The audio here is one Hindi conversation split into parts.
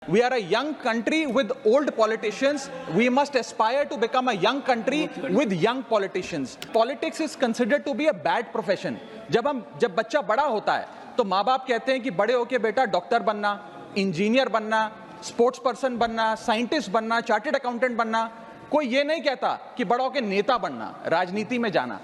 We are a young country with old politicians. We must aspire to become a young country with young politicians. Politics is considered to be a bad profession. जब बच्चा बड़ा होता है तो माँ बाप कहते हैं कि बड़े होके बेटा डॉक्टर बनना, इंजीनियर बनना, स्पोर्ट्स पर्सन बनना, साइंटिस्ट बनना, चार्टर्ड अकाउंटेंट बनना। कोई ये नहीं कहता कि बड़ा होके नेता बनना, राजनीति में जाना।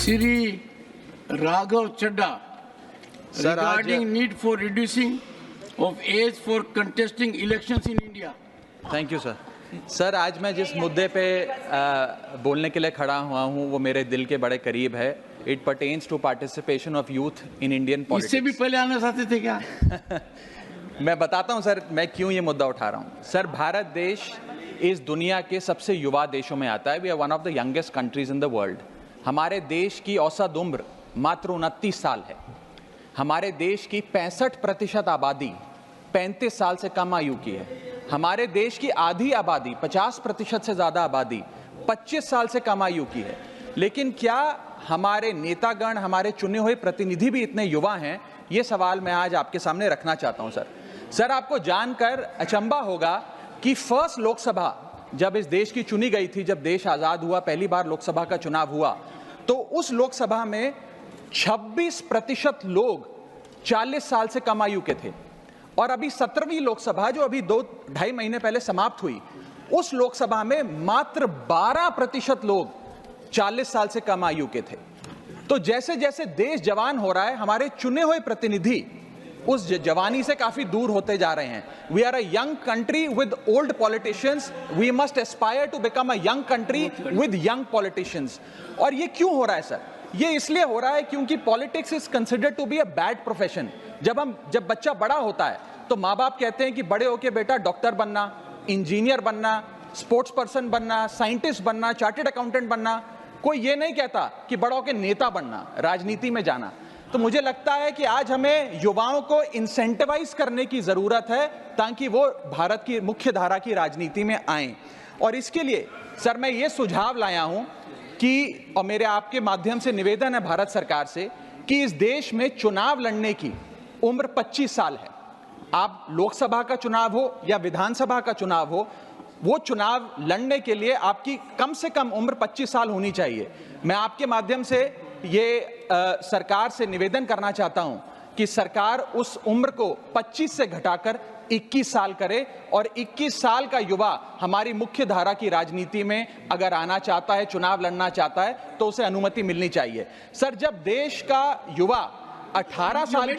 Shri Raghav Chadha, regarding need for reducing of age for contesting elections in India. Thank you sir. Sir आज मैं जिस मुद्दे पे बोलने के लिए खड़ा हुआ हूँ वो मेरे दिल के बड़े करीब है। It pertains to participation of youth in Indian politics. इससे भी पहले आना चाहते थे क्या? मैं बताता हूँ सर मैं क्यों ये मुद्दा उठा रहा हूँ। सर भारत देश इस दुनिया के सबसे युवा देशों में आता है। We are one of the youngest countries in the world. हमारे देश की औसत उम्र मात्र 29 साल है। हमारे देश की 65% आबादी 35 साल से कम आयु की है। हमारे देश की आधी आबादी 50% से ज़्यादा आबादी 25 साल से कम आयु की है। लेकिन क्या हमारे नेतागण, हमारे चुने हुए प्रतिनिधि भी इतने युवा हैं? ये सवाल मैं आज आपके सामने रखना चाहता हूँ सर। सर आपको जानकर अचंभा होगा कि फर्स्ट लोकसभा जब इस देश की चुनी गई थी, जब देश आज़ाद हुआ, पहली बार लोकसभा का चुनाव हुआ, तो उस लोकसभा में 26% लोग 40 साल से कम आयु के थे। और अभी 17वीं लोकसभा जो अभी 2-2.5 महीने पहले समाप्त हुई, उस लोकसभा में मात्र 12% लोग 40 साल से कम आयु के थे। तो जैसे जैसे देश जवान हो रहा है, हमारे चुने हुए प्रतिनिधि उस जवानी से काफी दूर होते जा रहे हैं। We are a young country with old politicians. We must aspire to become a young country with young politicians. और ये क्यों हो रहा है सर? ये इसलिए हो रहा है क्योंकि politics is considered to be a bad profession. जब बच्चा बड़ा होता है तो माँ बाप कहते हैं कि बड़े होके बेटा डॉक्टर बनना, इंजीनियर बनना, स्पोर्ट्स पर्सन बनना, साइंटिस्ट बनना, चार्टर्ड अकाउंटेंट बनना। कोई ये नहीं कहता कि बड़ा होके नेता बनना, राजनीति में जाना। तो मुझे लगता है कि आज हमें युवाओं को इंसेंटिवाइज करने की जरूरत है ताकि वो भारत की मुख्य धारा की राजनीति में आएं। और इसके लिए सर मैं ये सुझाव लाया हूं कि, और मेरे आपके माध्यम से निवेदन है भारत सरकार से, कि इस देश में चुनाव लड़ने की उम्र 25 साल है। आप लोकसभा का चुनाव हो या विधानसभा का चुनाव हो, वो चुनाव लड़ने के लिए आपकी कम से कम उम्र 25 साल होनी चाहिए। मैं आपके माध्यम से ये सरकार से निवेदन करना चाहता हूं कि सरकार उस उम्र को 25 से घटाकर 21 साल करे और 21 साल का युवा हमारी मुख्य धारा की राजनीति में अगर आना चाहता है, चुनाव लड़ना चाहता है, तो उसे अनुमति मिलनी चाहिए। सर जब देश का युवा 18 साल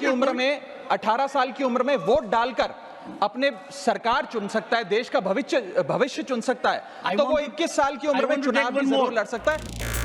की उम्र में वोट डालकर अपने सरकार चुन सकता है, देश का भविष्य चुन सकता है, तो वो 21 साल की उम्र में चुनाव भी जरूर लड़ सकता है।